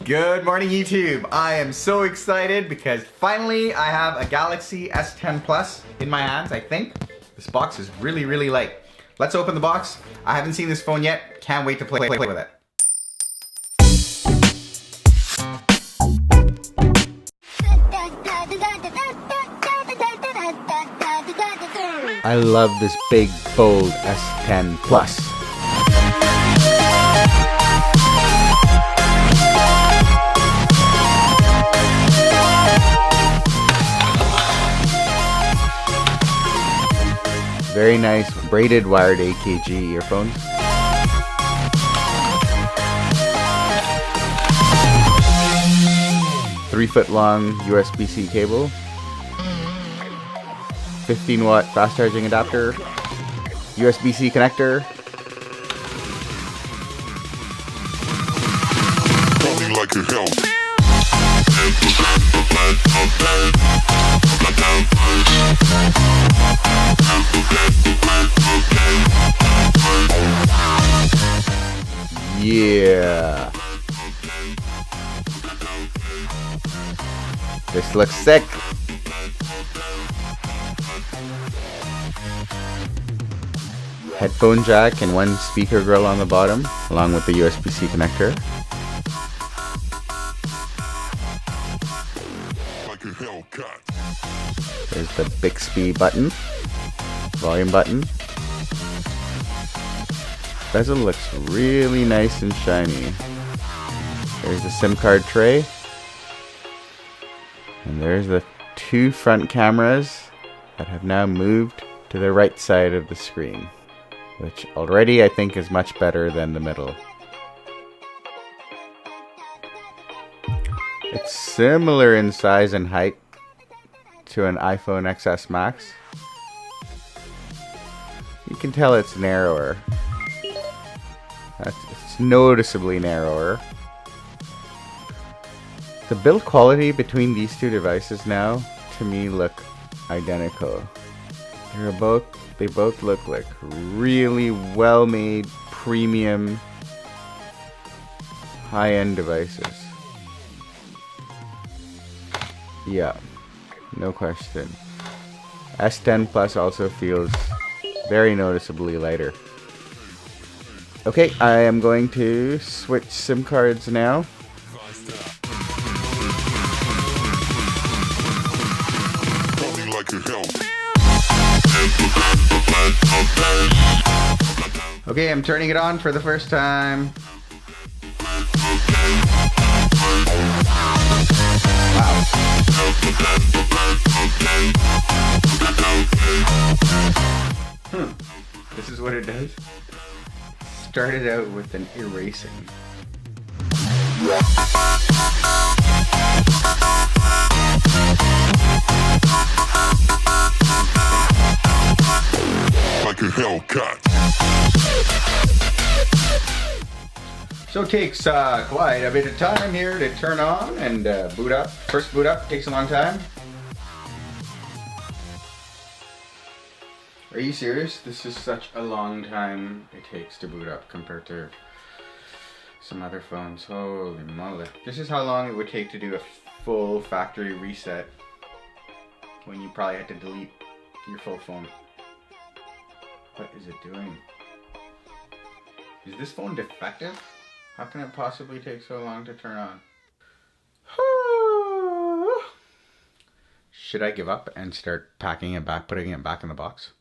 Good morning, YouTube. I am so excited because finally I have a Galaxy S10 Plus in my hands, I think. This box is really, really light. Let's open the box. I haven't seen this phone yet. Can't wait to play with it. I love this big, bold S10 Plus. Very nice braided wired AKG earphones. Three-foot-long USB-C cable. 15-watt fast charging adapter. USB-C connector. Like your help. Yeah. This looks sick. Headphone jack and one speaker grill on the bottom, along with the USB-C connector. Like a Hellcat. There's the Bixby button, volume button. Bezel looks really nice and shiny. There's the SIM card tray. And there's the two front cameras that have now moved to the right side of the screen, which already I think is much better than the middle. It's similar in size and height to an iPhone XS Max. You can tell it's narrower. It's noticeably narrower. The build quality between these two devices now, to me, look identical. They both look like really well-made, premium, high-end devices. Yeah, no question. S10 Plus also feels very noticeably lighter. Okay, I am going to switch SIM cards now. Like your help. Okay, I'm turning it on for the first time. Wow. This is what it does. Started out with an erasing. Like a Hellcat. So it takes quite a bit of time here to turn on and boot up. First boot up takes a long time. Are you serious? This is such a long time it takes to boot up compared to some other phones. Holy moly. This is how long it would take to do a full factory reset when you probably had to delete your full phone. What is it doing? Is this phone defective? How can it possibly take so long to turn on? Should I give up and start packing it back, putting it back in the box?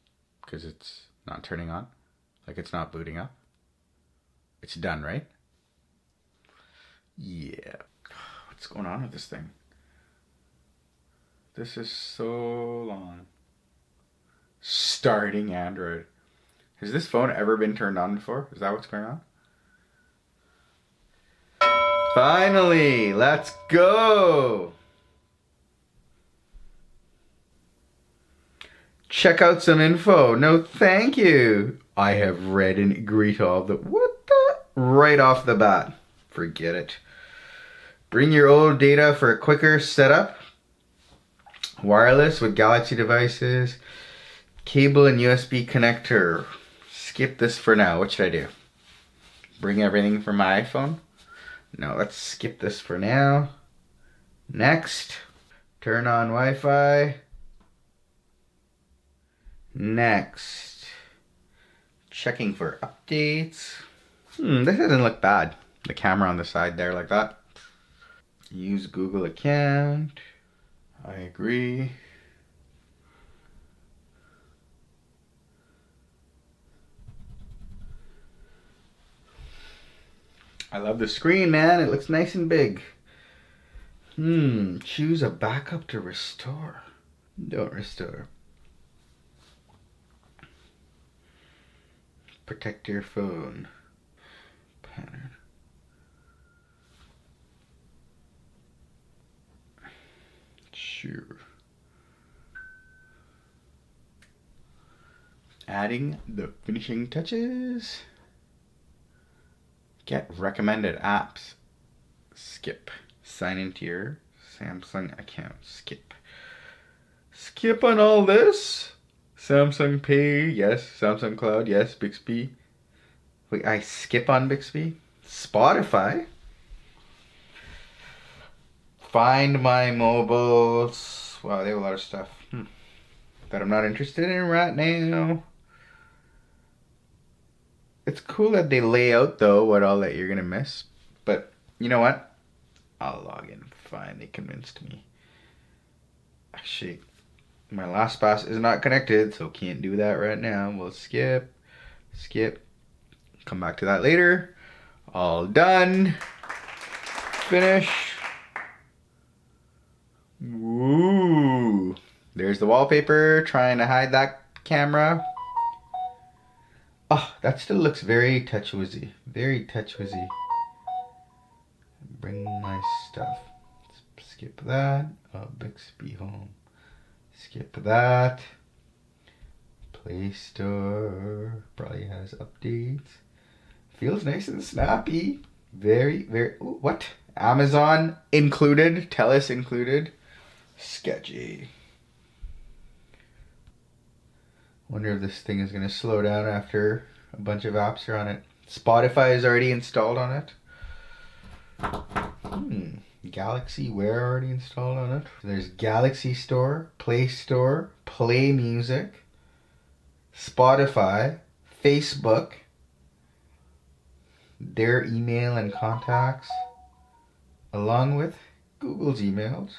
Because it's not turning on? Like it's not booting up? It's done, right? Yeah. What's going on with this thing? This is so long. Starting Android. Has this phone ever been turned on before? Is that what's going on? Finally, let's go! Check out some info. No, thank you. I have read and agree to all the... What the? Right off the bat. Forget it. Bring your old data for a quicker setup. Wireless with Galaxy devices. Cable and USB connector. Skip this for now. What should I do? Bring everything from my iPhone? No, let's skip this for now. Next. Turn on Wi-Fi. Next. Checking for updates. This doesn't look bad. The camera on the side there like that. Use Google account. I agree. I love the screen, man. It looks nice and big. Choose a backup to restore. Don't restore. Protect your phone. Pattern. Sure. Adding the finishing touches. Get recommended apps. Skip. Sign into your Samsung account. Skip. Skip on all this. Samsung Pay, yes. Samsung Cloud, yes. Bixby. Wait, I skip on Bixby? Spotify? Find My mobiles. Wow, they have a lot of stuff that I'm not interested in right now. It's cool that they lay out, though, what all that you're going to miss. But you know what? I'll log in. Fine, they convinced me. Actually, my LastPass is not connected, so can't do that right now. We'll skip. Skip. Come back to that later. All done. Finish. Ooh. There's the wallpaper. Trying to hide that camera. Oh, that still looks very TouchWizzy. Very TouchWizzy. Bring my stuff. Skip that. Oh, Bixby home. Skip that. Play Store. Probably has updates. Feels nice and snappy. Very, very... Ooh, what? Amazon included. Telus included. Sketchy. Wonder if this thing is going to slow down after a bunch of apps are on it. Spotify is already installed on it. Galaxy Wear already installed on it. There's Galaxy Store, Play Store, Play Music, Spotify, Facebook, their email and contacts, along with Google's emails.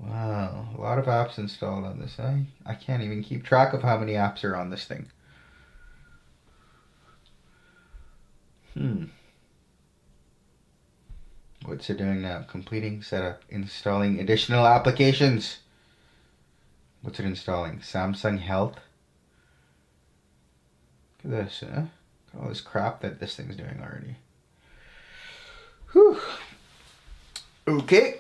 Wow, a lot of apps installed on this. I can't even keep track of how many apps are on this thing. What's it doing now? Completing setup. Installing additional applications. What's it installing? Samsung Health. Look at this, huh? Look at all this crap that this thing's doing already. Whew. Okay.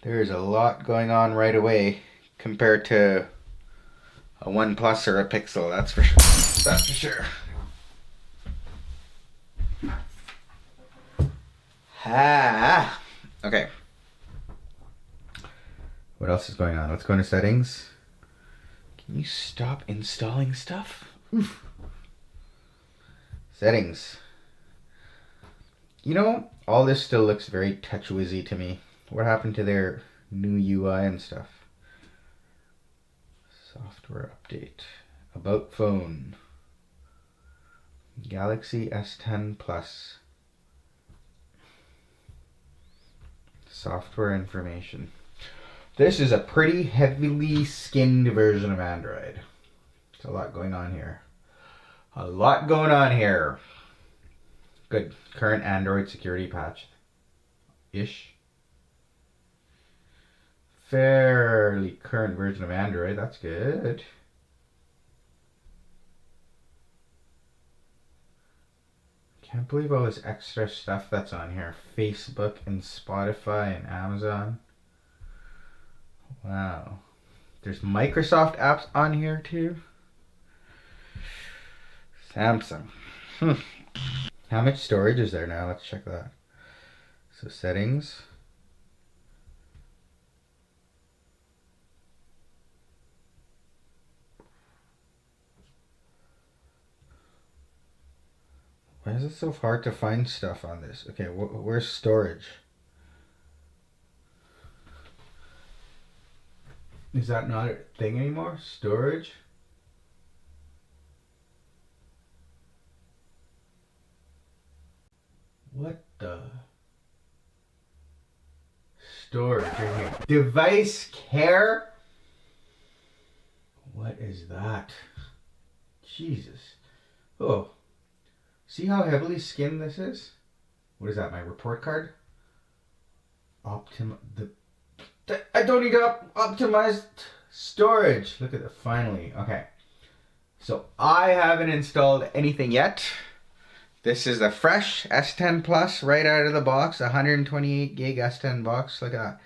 There's a lot going on right away compared to a OnePlus or a Pixel, that's for sure. That's for sure. Okay. What else is going on? Let's go into settings. Can you stop installing stuff? Oof. Settings. You know, all this still looks very TouchWizzy to me. What happened to their new UI and stuff? Software update. About phone. Galaxy S10 Plus. Software information. This is a pretty heavily skinned version of Android. There's a lot going on here. A lot going on here. Good. Current Android security patch. Ish. Fairly current version of Android. That's good. Can't believe all this extra stuff that's on here. Facebook and Spotify and Amazon. Wow. There's Microsoft apps on here too. Samsung. How much storage is there now? Let's check that. So settings. is it so hard to find stuff on this? Okay, where's storage? Is that not a thing anymore? Storage? What the? Storage right here. Device care? What is that? Jesus. Oh. See how heavily skinned this is? What is that, my report card? I don't need optimized storage. Look at that, finally. Okay. So I haven't installed anything yet. This is a fresh S10 Plus right out of the box. 128 gig S10 box. Look at that.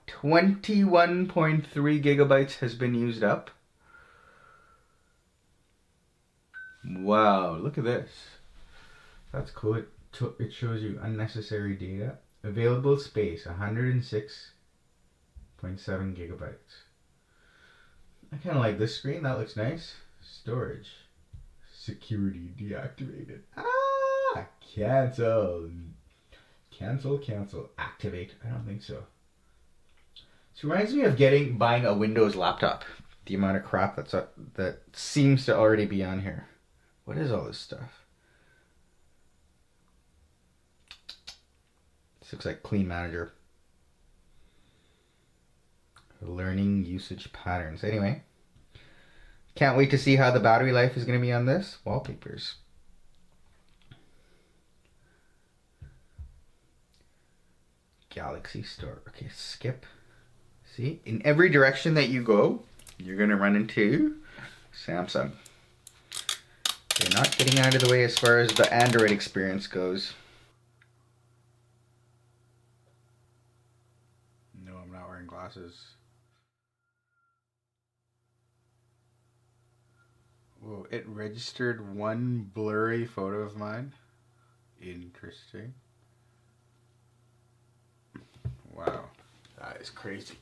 21.3 gigabytes has been used up. Wow, look at this. That's cool. It shows you unnecessary data. Available space, 106.7 gigabytes. I kind of like this screen. That looks nice. Storage. Security deactivated. Ah! Cancel. Cancel. Activate. I don't think so. This reminds me of buying a Windows laptop. The amount of crap that seems to already be on here. What is all this stuff? This looks like Clean Manager. Learning usage patterns. Anyway, can't wait to see how the battery life is going to be on this. Wallpapers. Galaxy Store. Okay, skip. See, in every direction that you go, you're going to run into Samsung. They're not getting out of the way as far as the Android experience goes. No, I'm not wearing glasses. Whoa, it registered one blurry photo of mine. Interesting. Wow, that is crazy.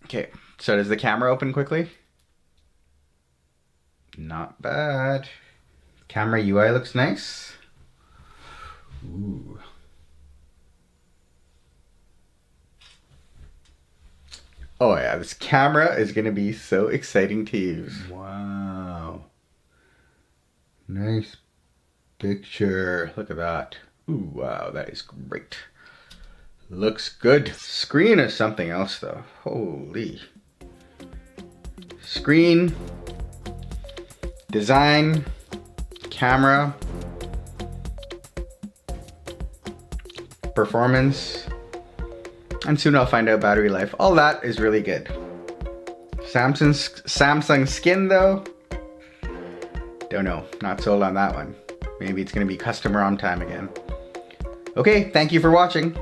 Okay, so does the camera open quickly? Not bad. Camera UI looks nice. Ooh. Oh yeah, this camera is going to be so exciting to use. Wow. Nice picture. Look at that. Ooh, wow, that is great. Looks good. Screen is something else though. Holy. Screen. Design. Camera. Performance. And soon I'll find out battery life. All that is really good. Samsung Skin though, don't know. Not sold on that one. Maybe it's going to be customer on time again. Okay, thank you for watching.